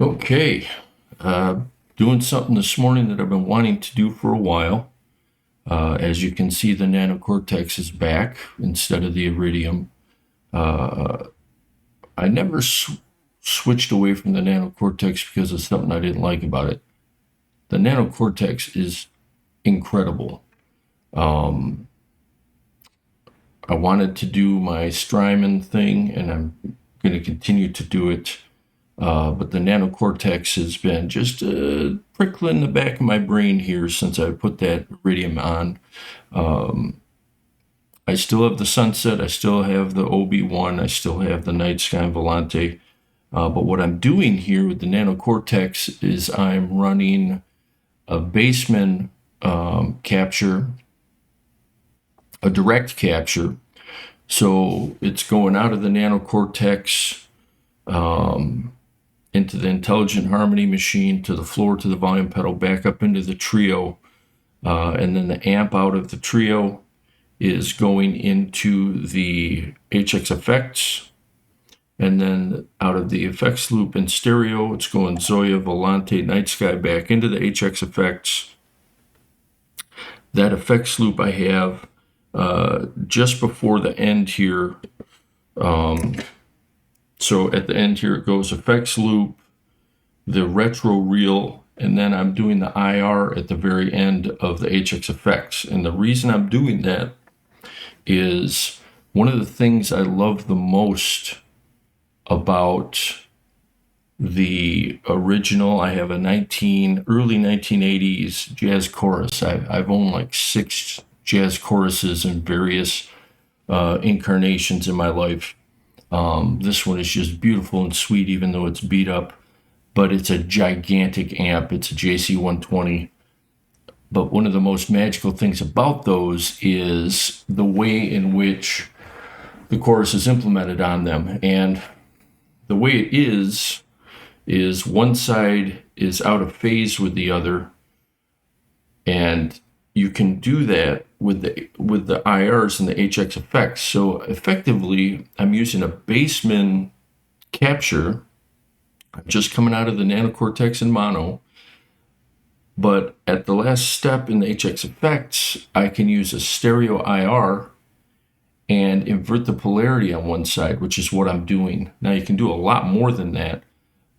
Okay, uh, doing something this morning that I've been wanting to do for a while. As you can see, the Nano Cortex is back instead of the Iridium. Uh, I never switched away from the Nano Cortex because of something I didn't like about it. The Nano Cortex is incredible. Um, I wanted to do my Strymon thing, and I'm going to continue to do it. But the nanocortex has been just prickling the back of my brain here since I put that iridium on. Um, I still have the Sunset, I still have the OB1, I still have the Night Sky and Volante. But what I'm doing here with the nanocortex is I'm running a Baseman capture, a direct capture. So it's going out of the nanocortex um, into the intelligent harmony machine, to the floor, to the volume pedal, back up into the trio, and then the amp out of the trio is going into the HX effects, and then out of the effects loop in stereo, it's going Zoya, Volante, Night Sky back into the HX effects. That effects loop I have just before the end here. So at the end here, it goes effects loop, the retro reel, and then I'm doing the IR at the very end of the HX effects. And the reason I'm doing that is one of the things I love the most about the original. I have a early 1980s jazz chorus. I've owned like 6 jazz choruses in various incarnations in my life. This one is just beautiful and sweet, even though it's beat up, but it's a gigantic amp. It's a JC120. But one of the most magical things about those is the way in which the chorus is implemented on them. And the way it is one side is out of phase with the other, and you can do that with the IRs and the HX effects. So effectively, I'm using a Baseman capture. I'm just coming out of the Nano Cortex and mono, but at the last step in the HX effects, I can use a stereo IR and invert the polarity on one side, which is what I'm doing. Now you can do a lot more than that,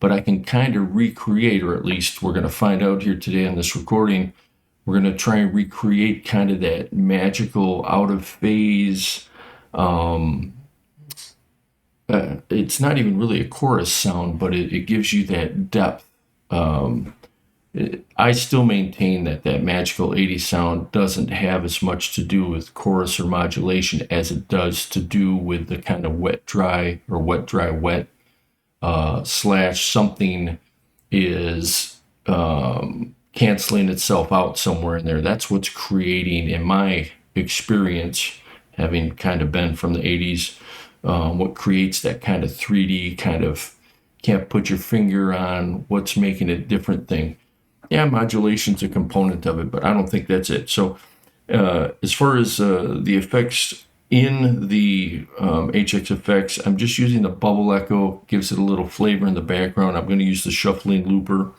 but I can kind of recreate, or at least we're going to find out here today in this recording, we're going to try and recreate kind of that magical out of phase. It's not even really a chorus sound, but it gives you that depth. I still maintain that that magical 80s sound doesn't have as much to do with chorus or modulation as it does to do with the kind of wet dry or wet dry wet slash something is canceling itself out somewhere in there. That's what's creating, in my experience, having kind of been from the 80s, what creates that kind of 3D kind of can't put your finger on what's making it different thing. Yeah, modulation's a component of it, but I don't think that's it. So as far as the effects in the HX effects, I'm just using the bubble echo, gives it a little flavor in the background. I'm going to use the shuffling looper.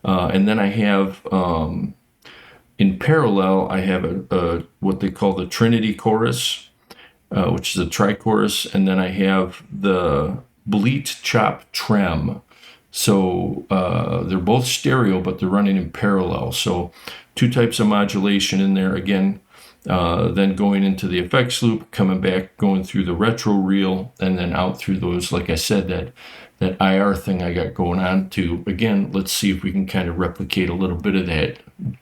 And then I have, in parallel, I have a what they call the Trinity chorus, which is a tri-chorus. And then I have the bleat, chop, trem. So they're both stereo, but they're running in parallel. So 2 types of modulation in there. Again, then going into the effects loop, coming back, going through the retro reel, and then out through those, like I said, that IR thing I got going on to. Again, let's see if we can kind of replicate a little bit of that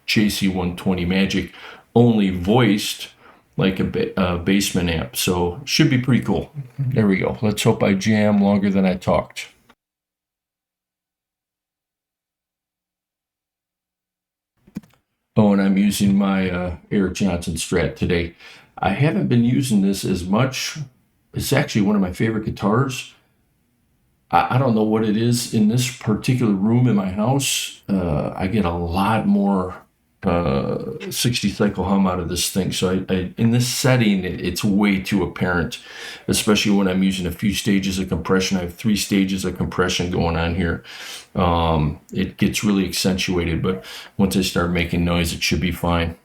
JC120 magic, only voiced like a Baseman amp. So should be pretty cool. There we go. Let's hope I jam longer than I talked. Oh, and I'm using my Eric Johnson Strat today. I haven't been using this as much. It's actually one of my favorite guitars. I don't know what it is in this particular room in my house. I get a lot more. 60 cycle hum out of this thing. So in this setting, it's way too apparent, especially when I'm using a few stages of compression. I have 3 stages of compression going on here. It gets really accentuated, but once I start making noise, it should be fine.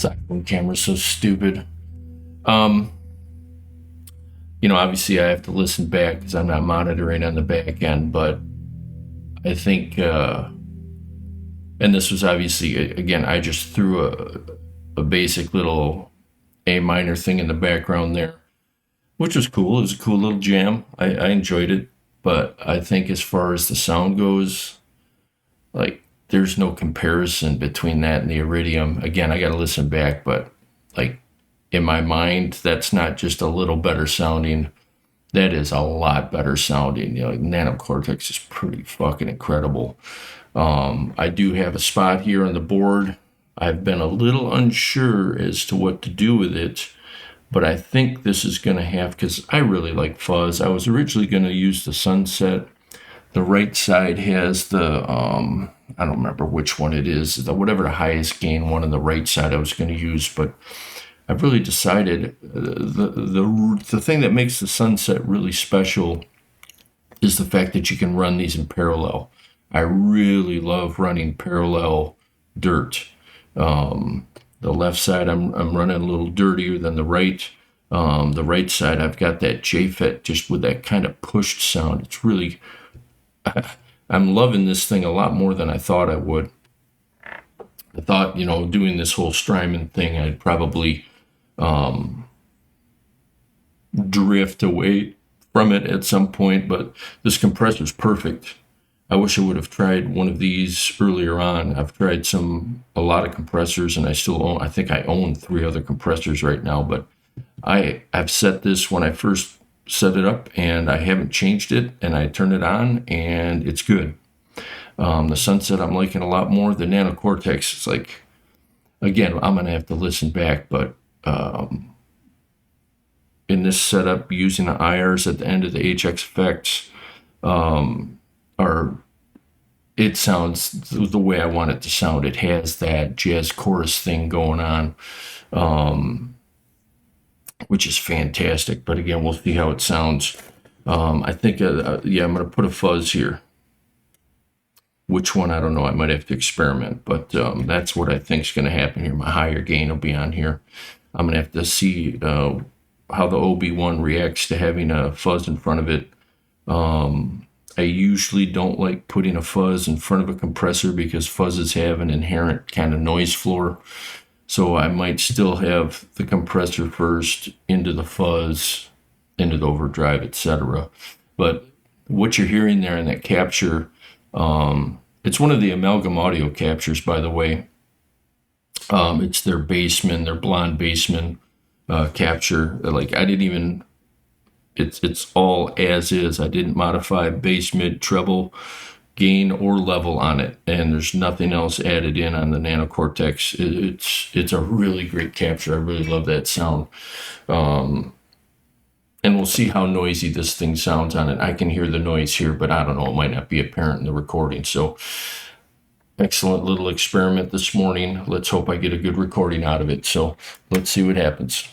This iPhone camera's so stupid. Um, Obviously I have to listen back because I'm not monitoring on the back end, but I think, and this was obviously, again, I just threw a basic little A minor thing in the background there, which was cool. It was a cool little jam. I enjoyed it, but I think as far as the sound goes, like there's no comparison between that and the Iridium. Again, I got to listen back, but like in my mind, that's not just a little better sounding. That is a lot better sounding. Like Nano Cortex is pretty fucking incredible. I do have a spot here on the board. I've been a little unsure as to what to do with it, but I think this is going to have, because I really like fuzz. I was originally going to use the Sunset. The right side has the, I don't remember which one it is, whatever the highest gain one on the right side I was going to use, but I've really decided the thing that makes the Sunset really special is the fact that you can run these in parallel. I really love running parallel dirt. The left side I'm running a little dirtier than the right. The right side I've got that JFET just with that kind of pushed sound. It's really, I'm loving this thing a lot more than I thought I would. I thought, doing this whole Strymon thing, I'd probably drift away from it at some point, but this compressor's perfect. I wish I would have tried one of these earlier on. I've tried a lot of compressors, and I think I own 3 other compressors right now, but I've set this when I first set it up, and I haven't changed it, and I turn it on, and it's good. The Sunset I'm liking a lot more. The Nano Cortex, it's like, again, I'm going to have to listen back, but in this setup, using the IRs at the end of the HX effects, it sounds the way I want it to sound. It has that jazz chorus thing going on, which is fantastic. But again, we'll see how it sounds. I think, I'm going to put a fuzz here. Which one, I don't know. I might have to experiment, but that's what I think is going to happen here. My higher gain will be on here. I'm going to have to see how the OB1 reacts to having a fuzz in front of it. I usually don't like putting a fuzz in front of a compressor because fuzzes have an inherent kind of noise floor. So I might still have the compressor first, into the fuzz, into the overdrive, etc. But what you're hearing there in that capture, it's one of the Amalgam Audio captures, by the way. It's their Bassman, their blonde Bassman capture. Like I didn't even, it's all as is. I didn't modify bass, mid, treble, gain, or level on it, and there's nothing else added in on the Nano Cortex. It's a really great capture. I really love that sound. And we'll see how noisy this thing sounds on it. I can hear the noise here, but I don't know. It might not be apparent in the recording. So excellent little experiment this morning. Let's hope I get a good recording out of it. So let's see what happens.